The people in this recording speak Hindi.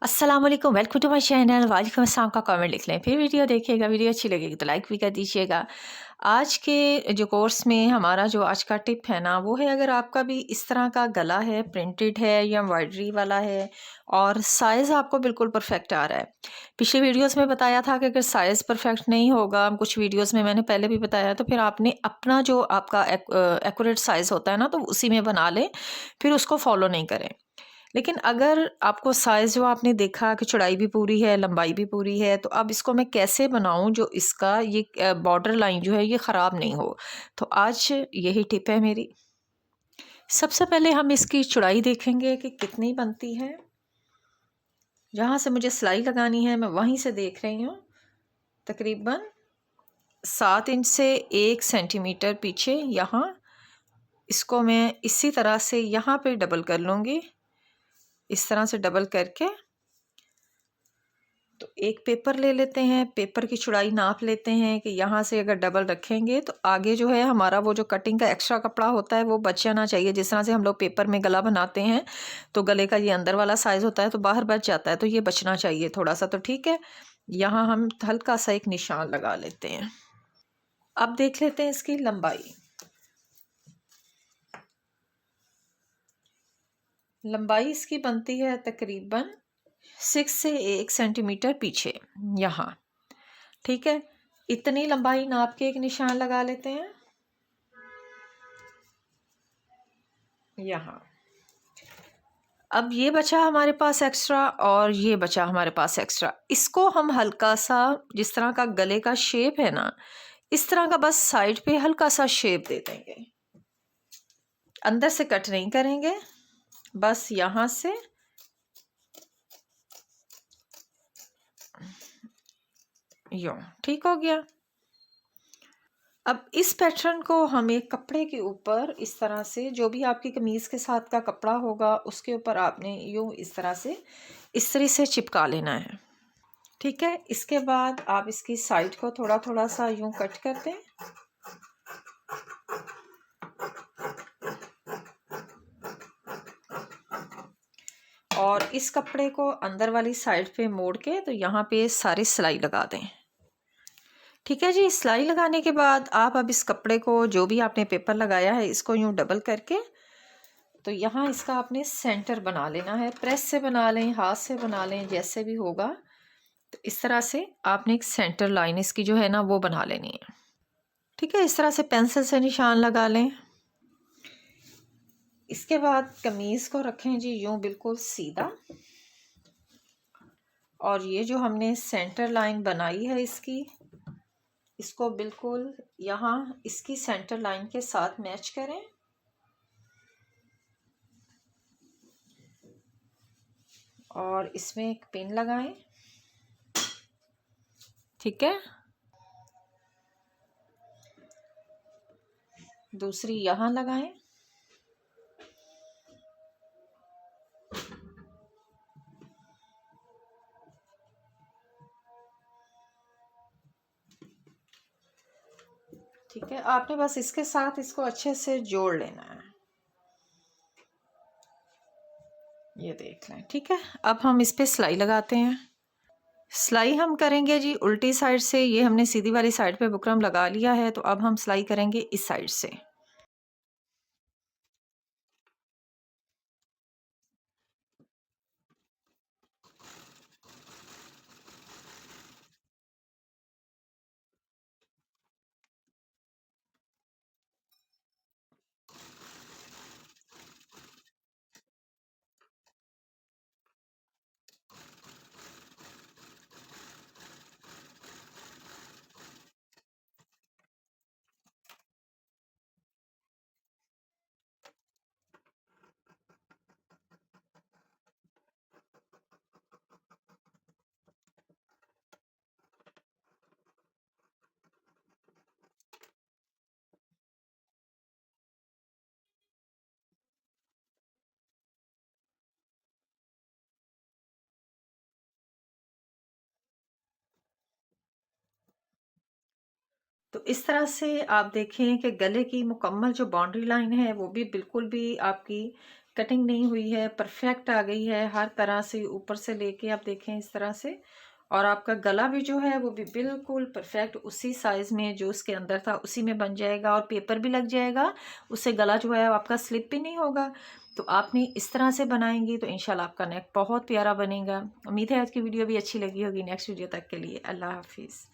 अस्सलाम वालेकुम, वेलकम टू माय चैनल। वालेकुम अस्सलाम का कमेंट लिख लें, फिर वीडियो देखिएगा। वीडियो अच्छी लगेगी तो लाइक भी कर दीजिएगा। आज के जो कोर्स में हमारा जो आज का टिप है ना, वो है अगर आपका भी इस तरह का गला है, प्रिंटेड है या एम्ब्रॉयडरी वाला है और साइज़ आपको बिल्कुल परफेक्ट आ रहा है। पिछले वीडियोस में बताया था कि अगर साइज़ परफेक्ट नहीं होगा, कुछ वीडियोस में मैंने पहले भी बताया, तो फिर आपने अपना जो आपका एक्यूरेट साइज़ होता है ना, तो उसी में बना लें, फिर उसको फॉलो नहीं करें। लेकिन अगर आपको साइज़ जो आपने देखा कि चौड़ाई भी पूरी है, लंबाई भी पूरी है, तो अब इसको मैं कैसे बनाऊँ जो इसका ये बॉर्डर लाइन जो है ये ख़राब नहीं हो। तो आज यही टिप है मेरी। सबसे पहले हम इसकी चौड़ाई देखेंगे कि कितनी बनती है। जहाँ से मुझे सिलाई लगानी है मैं वहीं से देख रही हूँ। तकरीबन 7 इंच से 1 सेंटीमीटर पीछे यहाँ, इसको मैं इसी तरह से यहाँ पे डबल कर लूँगी। इस तरह से डबल करके तो एक पेपर ले लेते हैं, पेपर की चौड़ाई नाप लेते हैं कि यहाँ से अगर डबल रखेंगे तो आगे जो है हमारा वो जो कटिंग का एक्स्ट्रा कपड़ा होता है वो बच जाना चाहिए। जिस तरह से हम लोग पेपर में गला बनाते हैं तो गले का ये अंदर वाला साइज़ होता है तो बाहर बच जाता है, तो ये बचना चाहिए थोड़ा सा। तो ठीक है, यहाँ हम हल्का सा एक निशान लगा लेते हैं। अब देख लेते हैं इसकी लंबाई। लंबाई इसकी बनती है तकरीबन 6 से 1 सेंटीमीटर पीछे यहाँ। ठीक है, इतनी लंबाई नाप के एक निशान लगा लेते हैं यहाँ। अब ये बचा हमारे पास एक्स्ट्रा और ये बचा हमारे पास एक्स्ट्रा, इसको हम हल्का सा जिस तरह का गले का शेप है ना, इस तरह का बस साइड पे हल्का सा शेप दे देंगे। अंदर से कट नहीं करेंगे, बस यहाँ से यूं। ठीक हो गया। अब इस पैटर्न को हमें कपड़े के ऊपर इस तरह से, जो भी आपकी कमीज़ के साथ का कपड़ा होगा उसके ऊपर आपने यूं इस तरह से इस्त्री से चिपका लेना है। ठीक है, इसके बाद आप इसकी साइड को थोड़ा थोड़ा सा यूं कट कर दें और इस कपड़े को अंदर वाली साइड पे मोड़ के तो यहाँ पे सारी सिलाई लगा दें। ठीक है जी, सिलाई लगाने के बाद आप अब इस कपड़े को, जो भी आपने पेपर लगाया है, इसको यूं डबल करके तो यहाँ इसका आपने सेंटर बना लेना है। प्रेस से बना लें, हाथ से बना लें, जैसे भी होगा। तो इस तरह से आपने एक सेंटर लाइन इसकी जो है ना वो बना लेनी है। ठीक है, इस तरह से पेंसिल से निशान लगा लें। इसके बाद कमीज़ को रखें जी यूं बिल्कुल सीधा, और ये जो हमने सेंटर लाइन बनाई है इसकी, इसको बिल्कुल यहाँ इसकी सेंटर लाइन के साथ मैच करें और इसमें एक पिन लगाएं। ठीक है, दूसरी यहाँ लगाएं। ठीक है, आपने बस इसके साथ इसको अच्छे से जोड़ लेना है। ये देख लें। ठीक है, अब हम इस पे सिलाई लगाते हैं। सिलाई हम करेंगे जी उल्टी साइड से। ये हमने सीधी वाली साइड पे बुकरम लगा लिया है, तो अब हम सिलाई करेंगे इस साइड से। तो इस तरह से आप देखें कि गले की मुकम्मल जो बाउंड्री लाइन है वो भी बिल्कुल भी आपकी कटिंग नहीं हुई है, परफेक्ट आ गई है हर तरह से, ऊपर से लेके आप देखें इस तरह से। और आपका गला भी जो है वो भी बिल्कुल परफेक्ट उसी साइज़ में जो उसके अंदर था उसी में बन जाएगा, और पेपर भी लग जाएगा, उससे गला जो है आपका स्लिप भी नहीं होगा। तो आपने इस तरह से बनाएंगी तो इंशाल्लाह आपका नेक बहुत प्यारा बनेगा। उम्मीद है आज की वीडियो भी अच्छी लगी होगी। नेक्स्ट वीडियो तक के लिए अल्लाह हाफिज़।